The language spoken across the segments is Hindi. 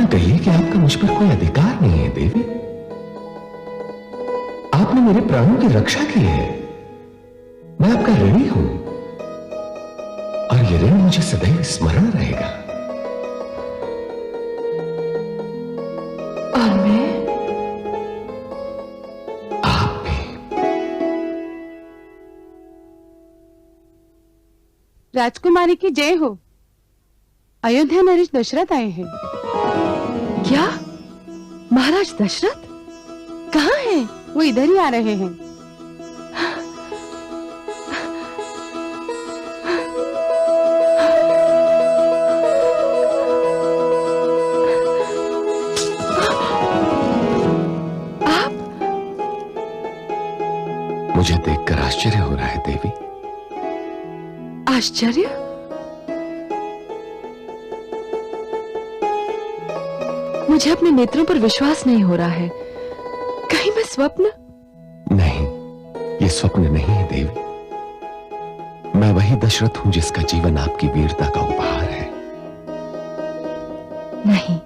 यूं कहिए कि आपका मुझ पर कोई अधिकार नहीं है देवी। आपने मेरे प्राणों की रक्षा की है। मैं आपका ऋणी हूं और यह ऋण मुझे सदैव स्मरण रहेगा। और मैं? आप भी। राजकुमारी की जय हो। अयोध्या नरेश दशरथ आए हैं। क्या? महाराज दशरथ कहाँ हैं? वो इधर ही आ रहे हैं। मुझे देखकर आश्चर्य हो रहा है देवी। आश्चर्य? मुझे अपने नेत्रों पर विश्वास नहीं हो रहा है। कहीं मैं स्वप्न? नहीं, ये स्वप्न नहीं है देवी। मैं वही दशरथ हूं जिसका जीवन आपकी वीरता का उपहार है। नहीं,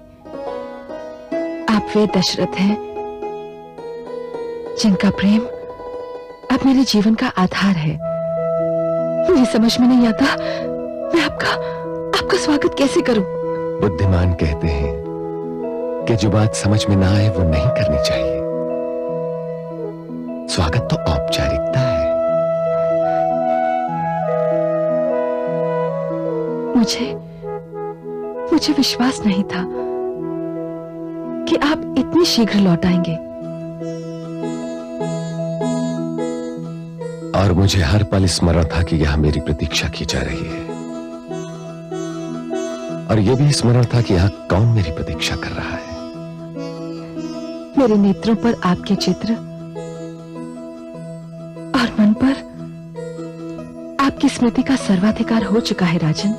आप वे दशरथ हैं जिनका प्रेम अब मेरे जीवन का आधार है। मुझे समझ में नहीं आता मैं आपका स्वागत कैसे करूं। बुद्धिमान कहते हैं कि जो बात समझ में ना आए वो नहीं करनी चाहिए। स्वागत तो औपचारिकता है। मुझे विश्वास नहीं था कि आप इतनी शीघ्र लौट आएंगे। और मुझे हर पल स्मरण था कि यहां मेरी प्रतीक्षा की जा रही है, और यह भी स्मरण था कि यहां कौन मेरी प्रतीक्षा कर रहा है। मेरे नेत्रों पर आपके चित्र और मन पर आपकी स्मृति का सर्वाधिकार हो चुका है राजन।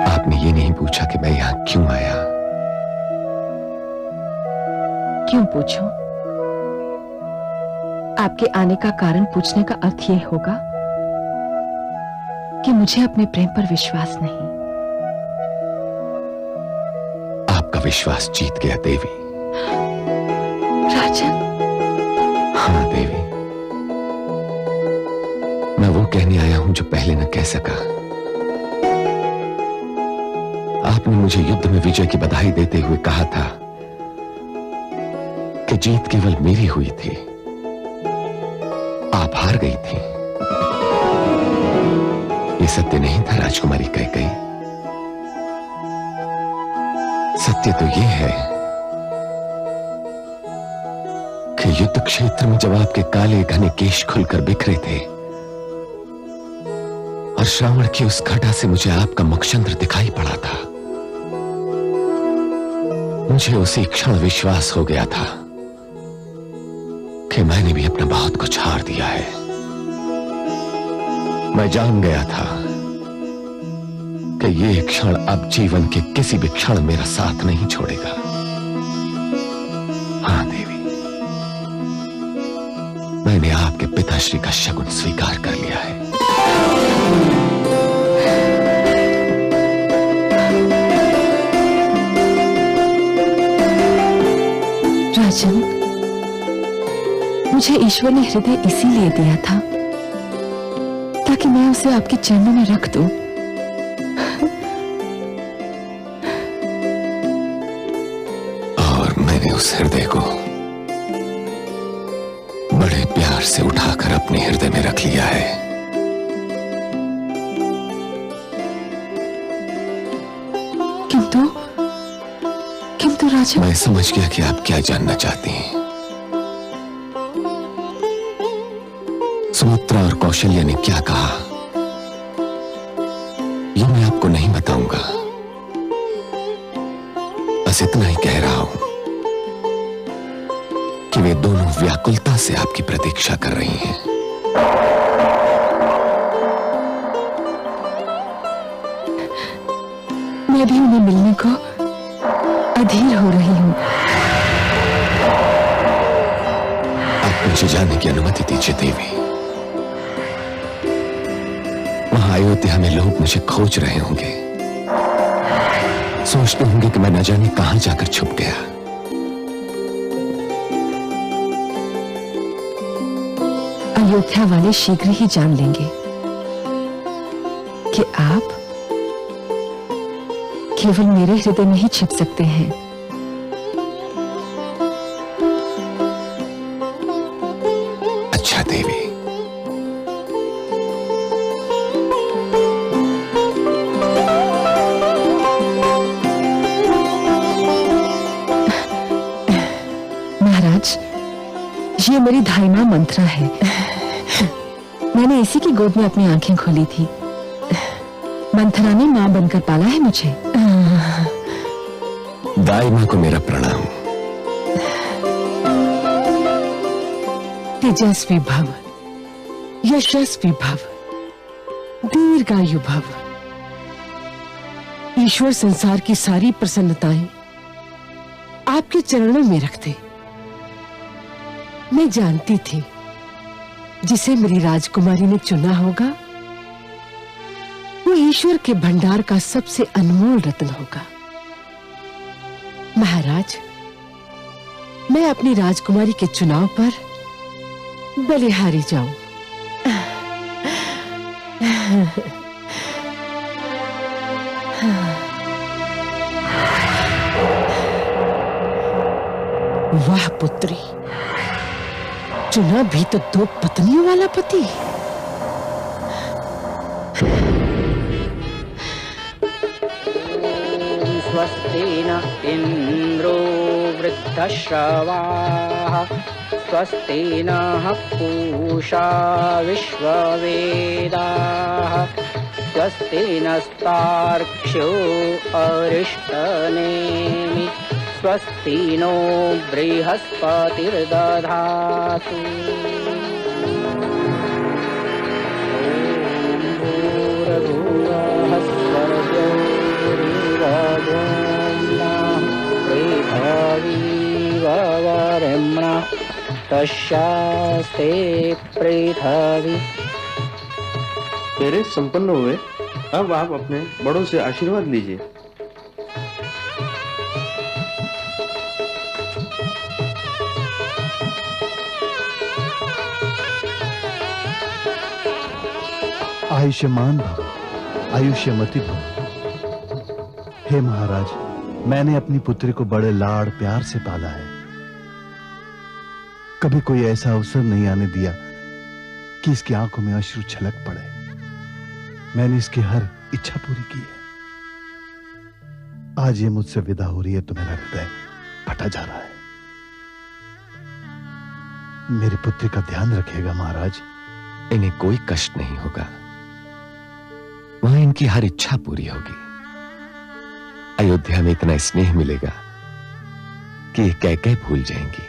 आपने ये नहीं पूछा कि मैं यहां क्यों आया। क्यों पूछूं? आपके आने का कारण पूछने का अर्थ यह होगा कि मुझे अपने प्रेम पर विश्वास नहीं। आपका विश्वास जीत गया देवी। राजन। हाँ देवी, मैं वो कहने आया हूं जो पहले न कह सका। आपने मुझे युद्ध में विजय की बधाई देते हुए कहा था कि जीत केवल मेरी हुई थी, आप हार गई थी। ये सत्य नहीं था राजकुमारी कैकेयी। सत्य तो ये है कि युद्ध क्षेत्र में जब आपके काले घने केश खुलकर बिखरे थे और श्रावण की उस घटा से मुझे आपका मुखचंद्र दिखाई पड़ा था, मुझे उसी क्षण विश्वास हो गया था कि मैंने भी अपना बहुत कुछ हार दिया है। मैं जान गया था कि ये क्षण अब जीवन के किसी भी क्षण मेरा साथ नहीं छोड़ेगा। हाँ देवी, मैंने आपके पिताश्री का शगुन स्वीकार कर लिया है। राजन, मुझे ईश्वर ने हृदय इसीलिए दिया था ताकि मैं उसे आपके चरणों में रख दूं। और मैंने उस हृदय को बड़े प्यार से उठाकर अपने हृदय में रख लिया है। किंतु राजन, मैं समझ गया कि आप क्या जानना चाहती हैं। सुमित्रा और कौशल्या ने क्या कहा ये मैं आपको नहीं बताऊंगा। बस इतना ही कह रहा हूं कि वे दोनों व्याकुलता से आपकी प्रतीक्षा कर रही हैं। मैं भी उन्हें मिलने को अधीर हो रही हूं। आप मुझे जाने की अनुमति दीजिए देवी। अयोध्या में लोग मुझे खोज रहे होंगे, सोचते होंगे कि मैं न जाने कहां जाकर छुप गया। अयोध्या वाले शीघ्र ही जान लेंगे कि आप केवल मेरे हृदय में ही छिप सकते हैं। अच्छा देवी, महाराज, ये मेरी धाई मां मंत्रा है। मैंने इसी की गोद में अपनी आंखें खोली थी। मंथरा ने मां बनकर पाला है मुझे। दाई मां को मेरा प्रणाम। तेजस्वी भव, यशस्वी भव, दीर्घायु भव। ईश्वर संसार की सारी प्रसन्नताएं आपके चरणों में रखते। मैं जानती थी जिसे मेरी राजकुमारी ने चुना होगा वो ईश्वर के भंडार का सबसे अनमोल रत्न होगा। महाराज, मैं अपनी राजकुमारी के चुनाव पर बलिहारी जाऊं। वाह पुत्री, चुना भी तो 2 पत्नियों वाला पति। स्वस्ति न इंद्रो वृद्धश्रवाः स्वस्ति नः पूषा विश्ववेदाः स्वस्ति नस्तार्क्ष्यो अरिष्टनेमि स्वस्ति नो बृहस्पतिर्दधातु। तस्यास्ते पृथ्वी। मेरे संपन्न हुए, अब आप अपने बड़ों से आशीर्वाद लीजिए। आयुष्मान भव, आयुष्यमती भव। हे महाराज, मैंने अपनी पुत्री को बड़े लाड़ प्यार से पाला है। कभी कोई ऐसा अवसर नहीं आने दिया कि इसकी आंखों में अश्रु छलक पड़े। मैंने इसकी हर इच्छा पूरी की है। आज ये मुझसे विदा हो रही है तो मेरा हृदय फटा जा रहा है। मेरी पुत्री का ध्यान रखिएगा महाराज। इन्हें कोई कष्ट नहीं होगा, वहां इनकी हर इच्छा पूरी होगी। अयोध्या में इतना स्नेह मिलेगा कि ये कह कह भूल जाएंगी।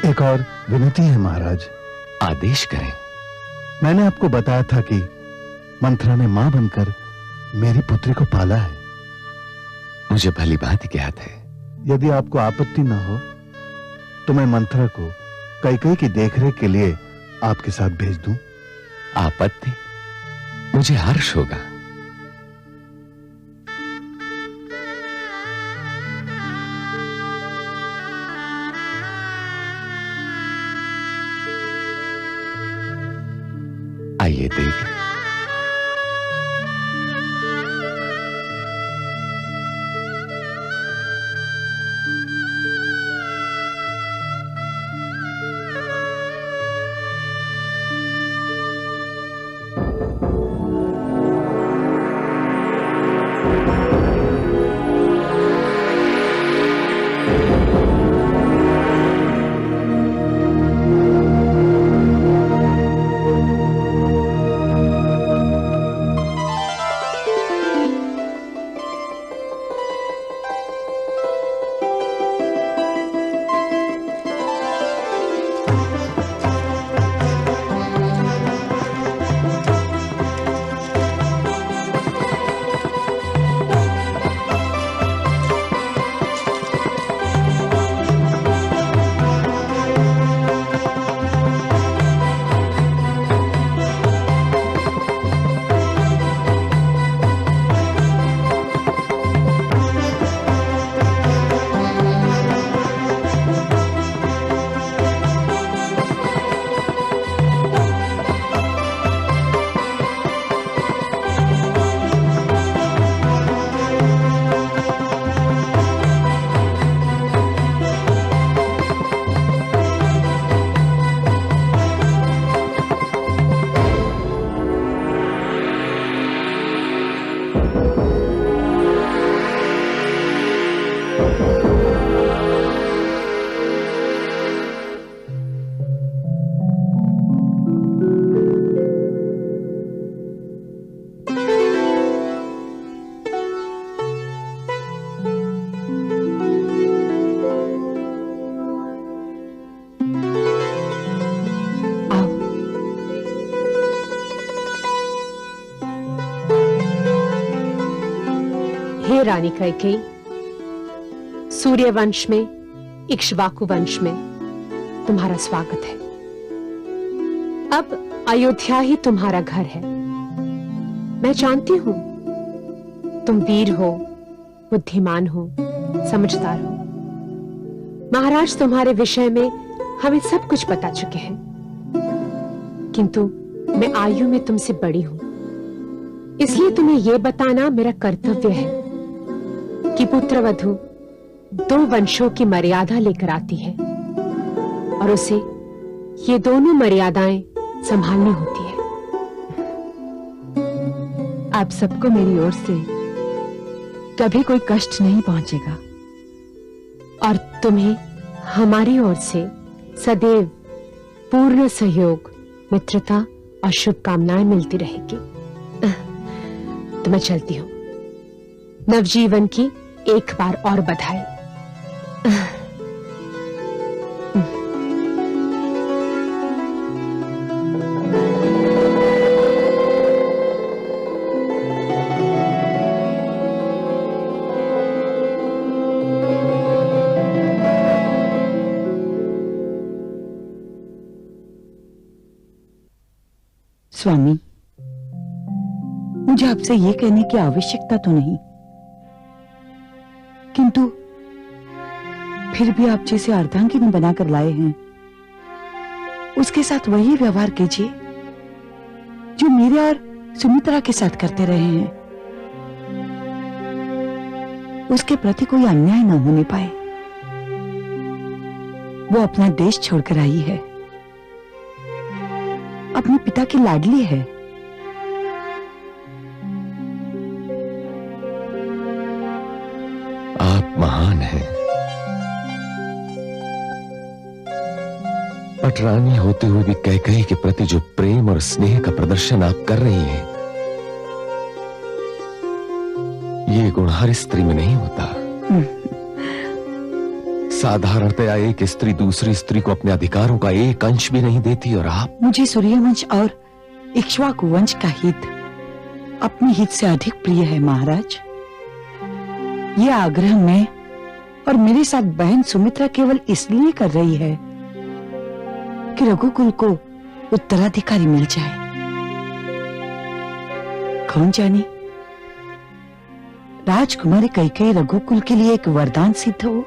एक और विनती है महाराज। आदेश करें। मैंने आपको बताया था कि मंथरा ने मां बनकर मेरी पुत्री को पाला है। मुझे भली भांति याद है। यदि आपको आपत्ति न हो तो मैं मंथरा को कैकेयी की देखरेख के लिए आपके साथ भेज दूं। आपत्ति? मुझे हर्ष होगा। आइए देवी। प्रिय रानी कैकेयी, सूर्य वंश में, इक्ष्वाकु वंश में तुम्हारा स्वागत है। अब अयोध्या ही तुम्हारा घर है। मैं जानती हूं तुम वीर हो, बुद्धिमान हो, समझदार हो। महाराज तुम्हारे विषय में हमें सब कुछ बता चुके हैं, किंतु मैं आयु में तुमसे बड़ी हूं, इसलिए तुम्हें यह बताना मेरा कर्तव्य है कि पुत्रवधू 2 वंशों की मर्यादा लेकर आती है और उसे ये दोनों मर्यादाएं संभालनी होती है। आप सबको मेरी ओर से कभी कोई कष्ट नहीं पहुंचेगा और तुम्हें हमारी ओर से सदैव पूर्ण सहयोग, मित्रता और शुभकामनाएं मिलती रहेगी। तो मैं चलती हूं। नवजीवन की एक बार और बधाई। स्वामी, मुझे आपसे ये कहने की आवश्यकता तो नहीं, किंतु फिर भी आप जिसे अर्धांगिनी बनाकर लाए हैं उसके साथ वही व्यवहार कीजिए जो मेरे और सुमित्रा के साथ करते रहे हैं। उसके प्रति कोई अन्याय न होने पाए। वो अपना देश छोड़कर आई है, अपने पिता की लाडली है। आप महान हैं, पटरानी होते हुए भी कैकेयी के प्रति जो प्रेम और स्नेह का प्रदर्शन आप कर रही हैं, ये गुण हर स्त्री में नहीं होता। साधारणतया एक स्त्री दूसरी स्त्री को अपने अधिकारों का एक अंश भी नहीं देती, और आप। मुझे सूर्यवंश और इक्ष्वाकु वंश का हित अपने हित से अधिक प्रिय है महाराज। यह आग्रह मैं और मेरे साथ बहन सुमित्रा केवल इसलिए कर रही है कि रघुकुल को उत्तराधिकारी मिल जाए। कौन जाने, राजकुमारी कैकेयी रघुकुल के लिए एक वरदान सिद्ध हो।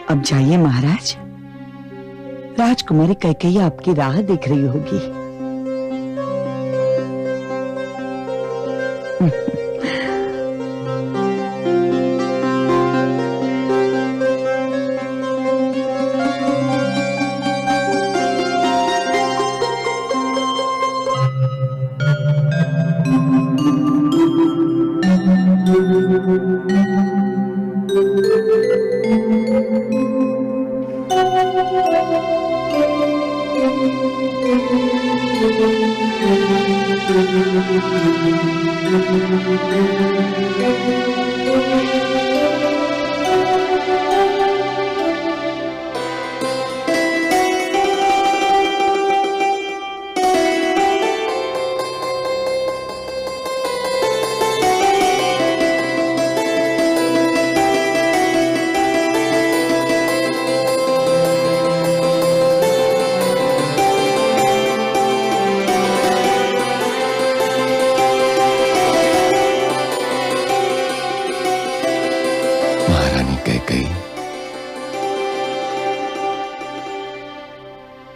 अब जाइए महाराज, राजकुमारी कैकेयी आपकी राह देख रही होगी।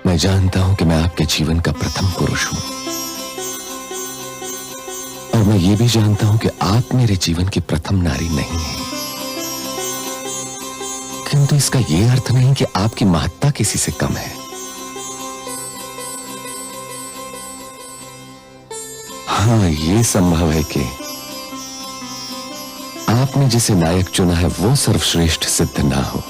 मैं जानता हूं कि मैं आपके जीवन का प्रथम पुरुष हूं, और मैं ये भी जानता हूं कि आप मेरे जीवन की प्रथम नारी नहीं हैं। किंतु इसका यह अर्थ नहीं कि आपकी महत्ता किसी से कम है। हाँ, यह संभव है कि आपने जिसे नायक चुना है वो सर्वश्रेष्ठ सिद्ध ना हो।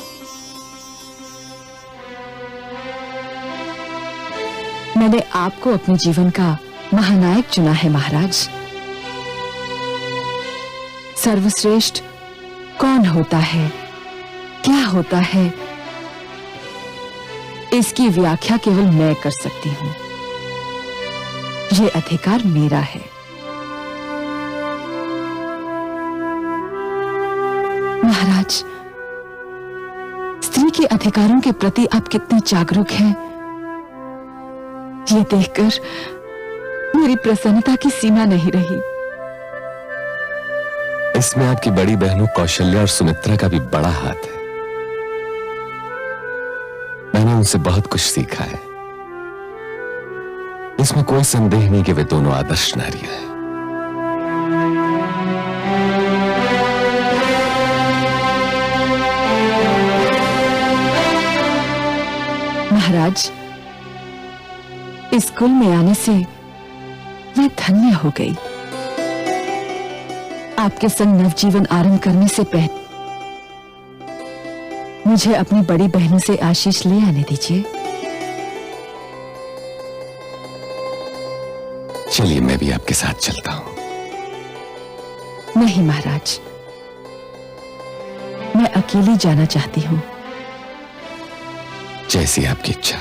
मैंने आपको अपने जीवन का महानायक चुना है महाराज। सर्वश्रेष्ठ कौन होता है, क्या होता है, इसकी व्याख्या केवल मैं कर सकती हूं। यह अधिकार मेरा है। महाराज, स्त्री के अधिकारों के प्रति आप कितने जागरूक हैं, ये देखकर मेरी प्रसन्नता की सीमा नहीं रही। इसमें आपकी बड़ी बहनों कौशल्या और सुमित्रा का भी बड़ा हाथ है। मैंने उनसे बहुत कुछ सीखा है। इसमें कोई संदेह नहीं कि वे दोनों आदर्श नारियां हैं। महाराज, इस कुल में आने से मैं धन्य हो गई। आपके संग नवजीवन आरंभ करने से पहले मुझे अपनी बड़ी बहनों से आशीष ले आने दीजिए। चलिए, मैं भी आपके साथ चलता हूं। नहीं महाराज, मैं अकेली जाना चाहती हूं। जैसी आपकी इच्छा।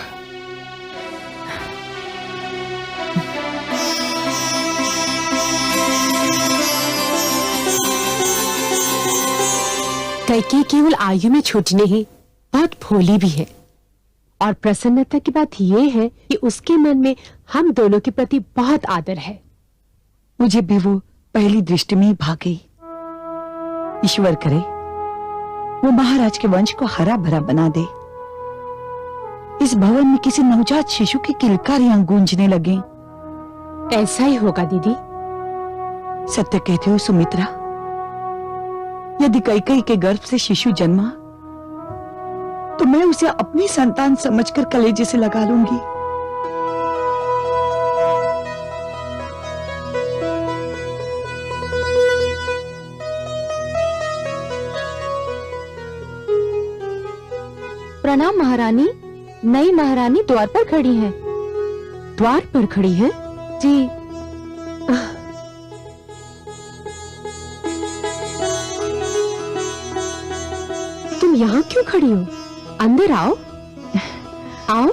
कैकेयी केवल आयु में छोटी नहीं, बहुत भोली भी है। और प्रसन्नता की बात यह है कि उसके मन में हम दोनों के प्रति बहुत आदर है। मुझे भी वो पहली दृष्टि में ही भा गई। ईश्वर करे वो महाराज के वंश को हरा भरा बना दे। इस भवन में किसी नवजात शिशु की किलकारियां गूंजने लगे। ऐसा ही होगा दीदी। सत्य कहते हो सुमित्रा, यदि कैकेयी के गर्भ से शिशु जन्मा तो मैं उसे अपनी संतान समझकर कलेजे से लगा लूंगी। प्रणाम महारानी। नई महारानी द्वार पर खड़ी हैं। द्वार पर खड़ी है? जी। तुम यहाँ क्यों खड़ी हो? अंदर आओ। आओ।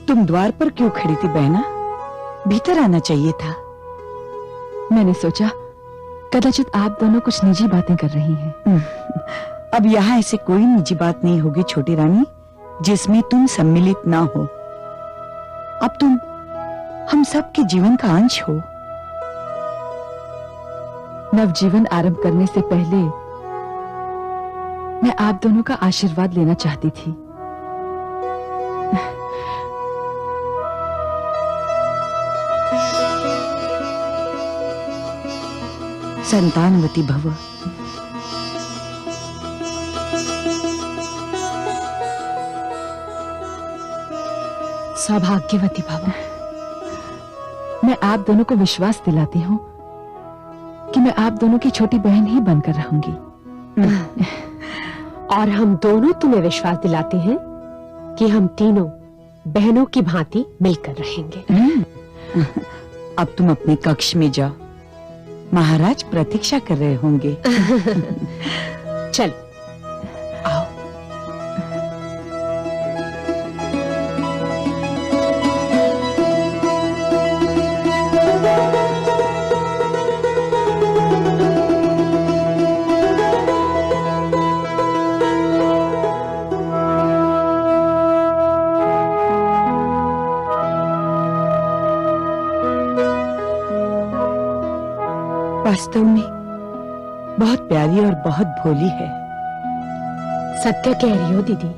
तुम द्वार पर क्यों खड़ी थी बहना? भीतर आना चाहिए था। मैंने सोचा कदाचित आप दोनों कुछ निजी बातें कर रही हैं। अब यहाँ ऐसे कोई निजी बात नहीं होगी छोटी रानी जिसमें तुम सम्मिलित ना हो। अब तुम हम सब के जीवन का अंश हो। नवजीवन आरंभ करने से पहले मैं आप दोनों का आशीर्वाद लेना चाहती थी। संतानवती भव। सौभाग्यवती भव। मैं आप दोनों को विश्वास दिलाती हूँ कि मैं आप दोनों की छोटी बहन ही बनकर रहूंगी। और हम दोनों तुम्हें विश्वास दिलाते हैं कि हम तीनों बहनों की भांति मिलकर रहेंगे। अब तुम अपने कक्ष में जाओ, महाराज प्रतीक्षा कर रहे होंगे। चल आओ। वास्तव में बहुत प्यारी और बहुत भोली है। सत्य कह रही हो दीदी।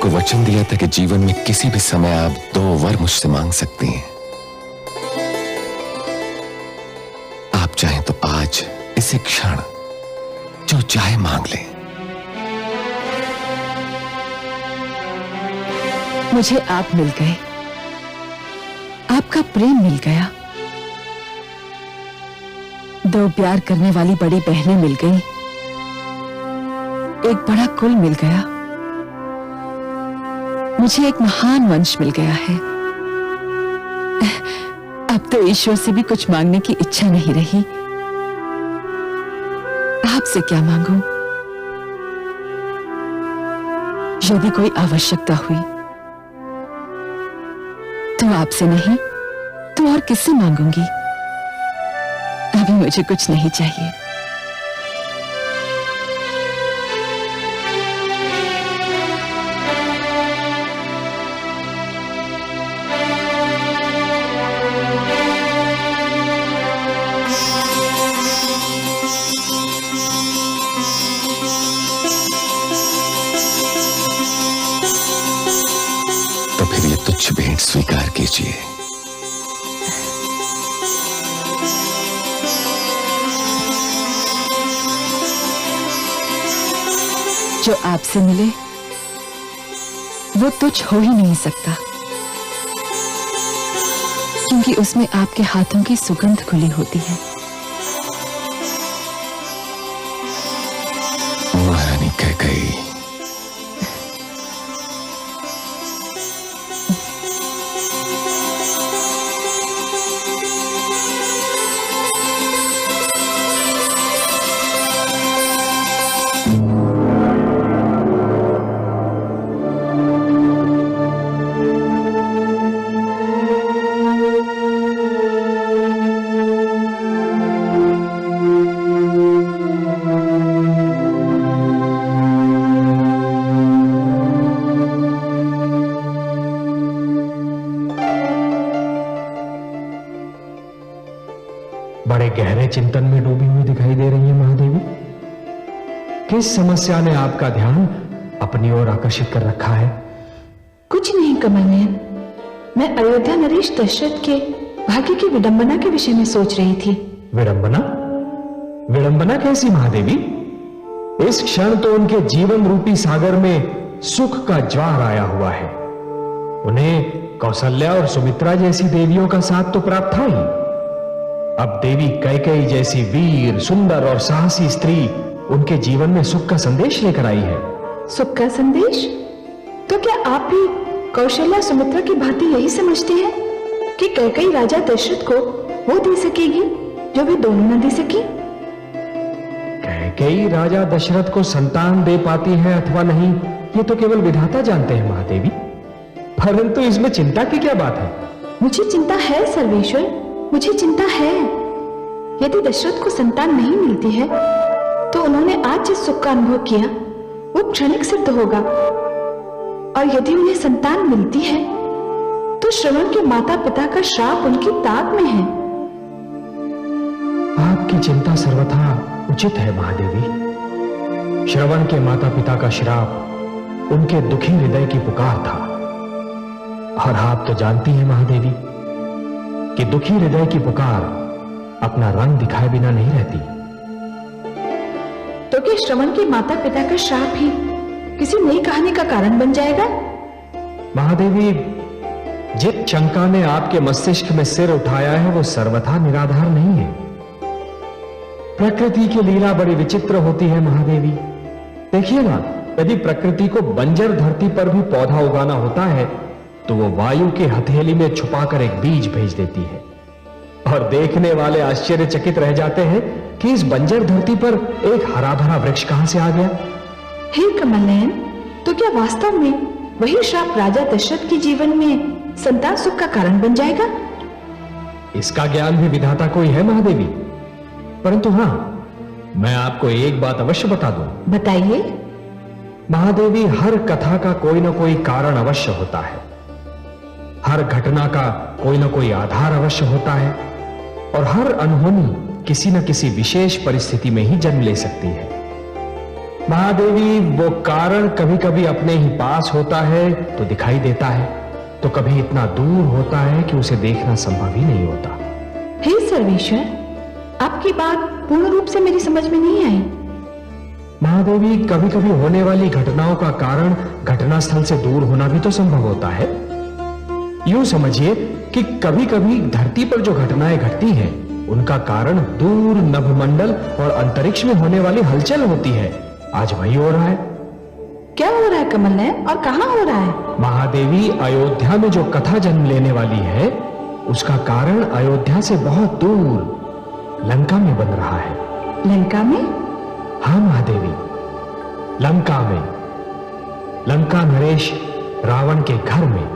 आपको वचन दिया था कि जीवन में किसी भी समय आप 2 वर मुझसे मांग सकती हैं। आप चाहें तो आज इसी क्षण जो चाहे मांग लें। मुझे आप मिल गए, आपका प्रेम मिल गया, 2 प्यार करने वाली बड़ी बहनें मिल गई, एक बड़ा कुल मिल गया, मुझे एक महान वंश मिल गया है। अब तो ईश्वर से भी कुछ मांगने की इच्छा नहीं रही। आपसे क्या मांगूं? यदि कोई आवश्यकता हुई तो आपसे नहीं तो और किससे मांगूंगी? अभी मुझे कुछ नहीं चाहिए। तो फिर ये तुच्छ भेंट स्वीकार कीजिए। जो आपसे मिले वो तुच्छ हो ही नहीं सकता, क्योंकि उसमें आपके हाथों की सुगंध खुली होती है। महारानी कैकेयी, बड़े गहरे चिंतन में डूबी हुई दिखाई दे रही है महादेवी। किस समस्या ने आपका ध्यान अपनी ओर आकर्षित कर रखा है? कुछ नहीं कमल नयन, मैं अयोध्या नरेश दशरथ के भाग्य की विडंबना के विषय में सोच रही थी। विडंबना? विडंबना कैसी महादेवी? इस क्षण तो उनके जीवन रूपी सागर में सुख का ज्वार आया हुआ है। उन्हें कौशल्या और सुमित्रा जैसी देवियों का साथ तो प्राप्त था ही। अब देवी कैकेयी जैसी वीर, सुंदर और साहसी स्त्री उनके जीवन में सुख का संदेश लेकर आई है। सुख का संदेश? तो क्या आप भी कौशल्या सुमित्रा की भांति यही समझते हैं कि कैकेयी राजा दशरथ को वो दे सकेगी जो वे दोनों न दे सकी? कैकेयी राजा दशरथ को संतान दे पाती है अथवा नहीं, ये तो केवल विधाता जानते हैं महादेवी। परंतु इसमें चिंता की क्या बात है? मुझे चिंता है सर्वेश्वर, मुझे चिंता है। यदि दशरथ को संतान नहीं मिलती है तो उन्होंने आज जिस सुख का अनुभव किया वो क्षणिक सिद्ध होगा, और यदि उन्हें संतान मिलती है तो श्रवण के माता पिता का श्राप उनकी ताक में है। आपकी चिंता सर्वथा उचित है महादेवी। श्रवण के माता पिता का श्राप उनके दुखी हृदय की पुकार था, और आप तो जानती हैं महादेवी कि दुखी हृदय की पुकार अपना रंग दिखाए बिना नहीं रहती। तो क्या श्रवण के माता पिता का श्राप ही किसी नई कहानी का कारण बन जाएगा? महादेवी, जिस शंका ने आपके मस्तिष्क में सिर उठाया है वो सर्वथा निराधार नहीं है। प्रकृति की लीला बड़ी विचित्र होती है महादेवी। देखिए ना, यदि प्रकृति को बंजर धरती पर भी पौधा उगाना होता है तो वो वायु की हथेली में छुपाकर एक बीज भेज देती है, और देखने वाले आश्चर्यचकित रह जाते हैं कि इस बंजर धरती पर एक हरा भरा वृक्ष कहां से आ गया। हे कमल नयन, तो क्या वास्तव में वही श्राप राजा दशरथ के जीवन में संतान सुख का कारण बन जाएगा? इसका ज्ञान भी विधाता को ही है महादेवी। परंतु हां, मैं आपको एक बात अवश्य बता दूं। बताइए। महादेवी, हर कथा का कोई ना कोई कारण अवश्य होता है, हर घटना का कोई ना कोई आधार अवश्य होता है, और हर अनहोनी किसी न किसी विशेष परिस्थिति में ही जन्म ले सकती है। महादेवी, वो कारण कभी कभी अपने ही पास होता है तो दिखाई देता है, तो कभी इतना दूर होता है कि उसे देखना संभव ही नहीं होता। हे सर्वेश्वर, आपकी बात पूर्ण रूप से मेरी समझ में नहीं आई। महादेवी, कभी कभी होने वाली घटनाओं का कारण घटनास्थल से दूर होना भी तो संभव होता है। यूं समझिए कि कभी कभी धरती पर जो घटनाएं घटती हैं, उनका कारण दूर नभमंडल और अंतरिक्ष में होने वाली हलचल होती है। आज वही हो रहा है। क्या हो रहा है कमल नयन, और कहां हो रहा है? महादेवी, अयोध्या में जो कथा जन्म लेने वाली है, उसका कारण अयोध्या से बहुत दूर लंका में बन रहा है। लंका में? हाँ महादेवी, लंका में। लंका नरेश रावण के घर में।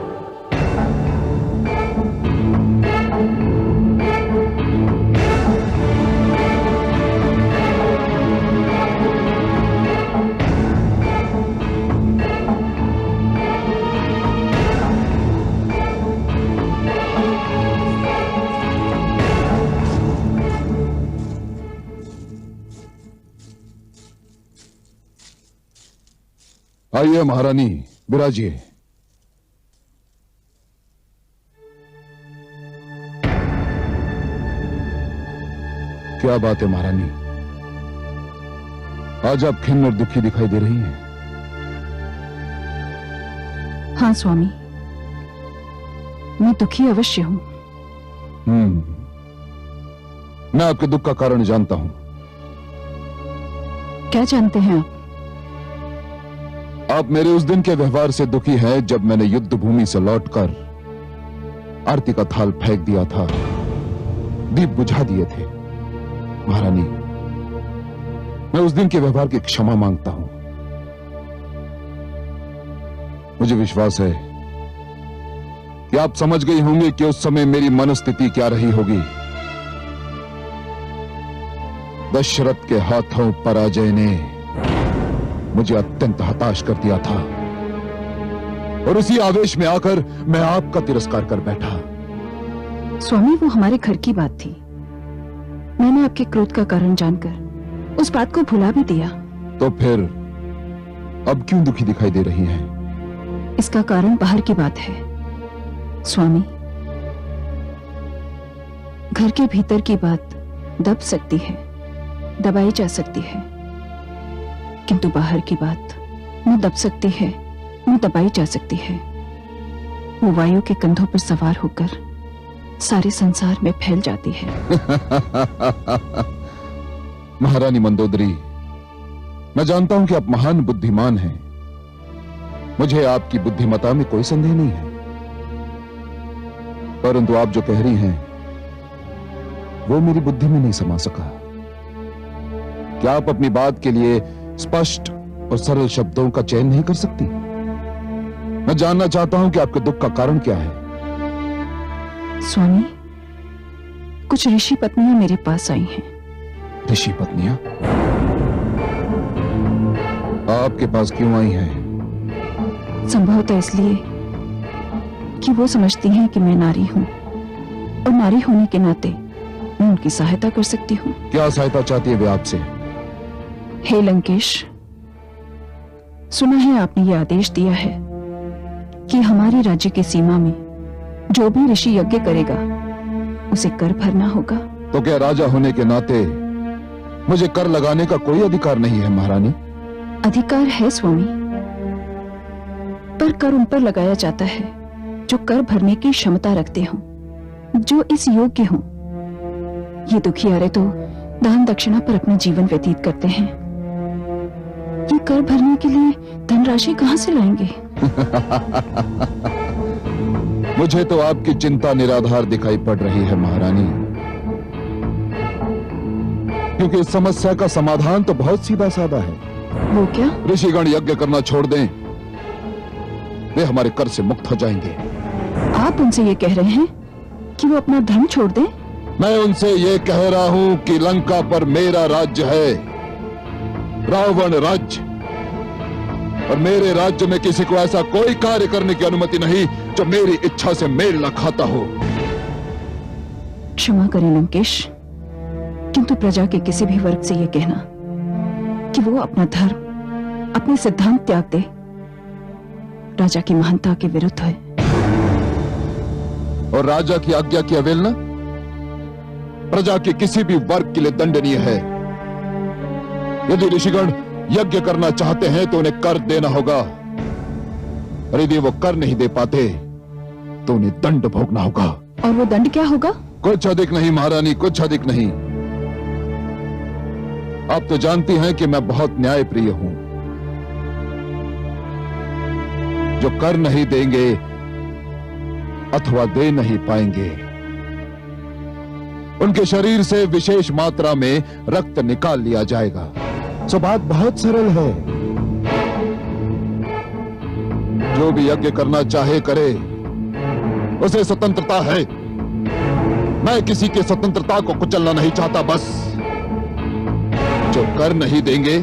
आइए महारानी, विराजिए। क्या बात है महारानी, आज आप खिन्न और दुखी दिखाई दे रही हैं। हाँ स्वामी, मैं दुखी अवश्य हूं। मैं आपके दुख का कारण जानता हूं। क्या जानते हैं आप? आप मेरे उस दिन के व्यवहार से दुखी हैं जब मैंने युद्ध भूमि से लौटकर आरती का थाल फेंक दिया था, दीप बुझा दिए थे। महारानी, मैं उस दिन के व्यवहार की क्षमा मांगता हूं। मुझे विश्वास है कि आप समझ गई होंगी कि उस समय मेरी मनस्थिति क्या रही होगी। दशरथ के हाथों पराजय ने मुझे अत्यंत हताश कर दिया था, और उसी आवेश में आकर मैं आपका तिरस्कार कर बैठा। स्वामी, वो हमारे घर की बात थी। मैंने आपके क्रोध का कारण जानकर उस बात को भुला भी दिया। तो फिर अब क्यों दुखी दिखाई दे रही हैं? इसका कारण बाहर की बात है स्वामी। घर के भीतर की बात दब सकती है, दबाई जा सकती है, किंतु बाहर की बात न दब सकती है न दबाई जा सकती है। वो वायु के कंधों पर सवार होकर सारे संसार में फैल जाती है। महारानी मंदोदरी, मैं जानता हूं कि आप महान बुद्धिमान हैं। मुझे आपकी बुद्धिमता में कोई संदेह नहीं है, परंतु आप जो कह रही हैं वो मेरी बुद्धि में नहीं समा सका। क्या आप अपनी बात के लिए स्पष्ट और सरल शब्दों का चयन नहीं कर सकती? मैं जानना चाहता हूं कि आपके दुख का कारण क्या है। स्वामी, कुछ ऋषि पत्नियां मेरे पास आई हैं। ऋषि पत्नियां आपके पास क्यों आई हैं? संभवतः इसलिए कि वो समझती हैं कि मैं नारी हूं, और नारी होने के नाते मैं उनकी सहायता कर सकती हूं। क्या सहायता चाहती है वे आपसे? हे लंकेश, सुना है आपने ये आदेश दिया है कि हमारे राज्य की सीमा में जो भी ऋषि यज्ञ करेगा उसे कर भरना होगा। तो क्या राजा होने के नाते मुझे कर लगाने का कोई अधिकार नहीं है महारानी? अधिकार है स्वामी, पर कर उन पर लगाया जाता है जो कर भरने की क्षमता रखते हों, जो इस योग्य हों। ये दुखियारे तो दान दक्षिणा पर अपना जीवन व्यतीत करते हैं। ये कर भरने के लिए धनराशि कहां से लाएंगे? मुझे तो आपकी चिंता निराधार दिखाई पड़ रही है महारानी, क्योंकि इस समस्या का समाधान तो बहुत सीधा साधा है। वो क्या? ऋषिगण यज्ञ करना छोड़ दें, वे हमारे कर से मुक्त हो जाएंगे। आप उनसे ये कह रहे हैं कि वो अपना धर्म छोड़ दें? मैं उनसे ये कह रहा हूं कि लंका पर मेरा राज्य है, रावण राज्य, और मेरे राज्य में किसी को ऐसा कोई कार्य करने की अनुमति नहीं जो मेरी इच्छा से मेल न खाता हो। क्षमा करें लंकेश, किंतु प्रजा के किसी भी वर्ग से ये कहना कि वो अपना धर्म अपने सिद्धांत त्याग दे, राजा की महानता के विरुद्ध है। और राजा की आज्ञा की अवहेलना प्रजा के किसी भी वर्ग के लिए दंडनीय है। यदि ऋषिगण यज्ञ करना चाहते हैं तो उन्हें कर देना होगा, और यदि वो कर नहीं दे पाते तो उन्हें दंड भोगना होगा। और वो दंड क्या होगा? कुछ अधिक नहीं महारानी, कुछ अधिक नहीं। आप तो जानती हैं कि मैं बहुत न्यायप्रिय हूं। जो कर नहीं देंगे अथवा दे नहीं पाएंगे, उनके शरीर से विशेष मात्रा में रक्त निकाल लिया जाएगा। सो बात बहुत सरल है। जो भी यज्ञ करना चाहे करे, उसे स्वतंत्रता है। मैं किसी की स्वतंत्रता को कुचलना नहीं चाहता। बस जो कर नहीं देंगे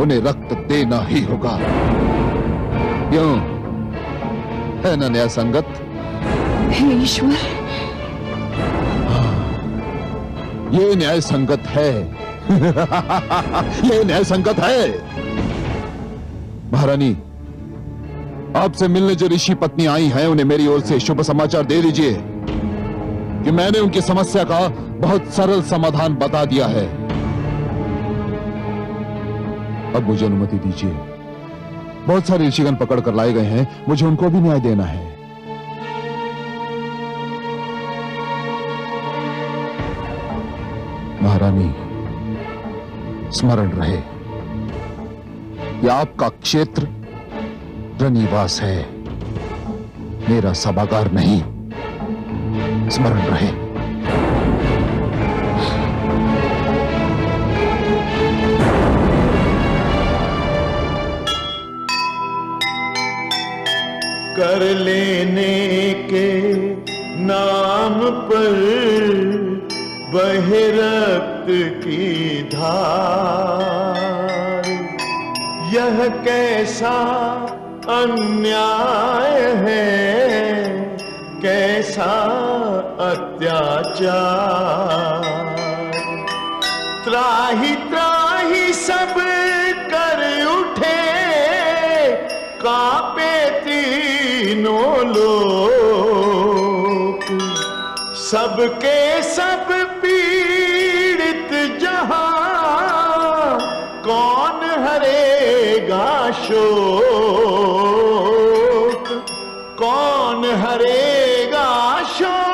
उन्हें रक्त देना ही होगा। क्यों, है ना न्याय संगत? हे ईश्वर, ये न्याय संगत है। ये न्याय संगत है। महारानी, आपसे मिलने जो ऋषि पत्नी आई हैं, उन्हें मेरी ओर से शुभ समाचार दे दीजिए कि मैंने उनकी समस्या का बहुत सरल समाधान बता दिया है। अब मुझे अनुमति दीजिए। बहुत सारे ऋषिगण पकड़ कर लाए गए हैं, मुझे उनको भी न्याय देना है। महारानी, स्मरण रहे कि आपका क्षेत्र रनिवास है, मेरा सभागार नहीं। स्मरण रहे। कर लेने के नाम पर बहे रक्त की धार, यह कैसा अन्याय है, कैसा अत्याचार। त्राही त्राही सब कर उठे, कांपे तीनों लोक, सबके सब पीड़ित जहां, कौन हरेगा शोक, कौन हरेगा शोक।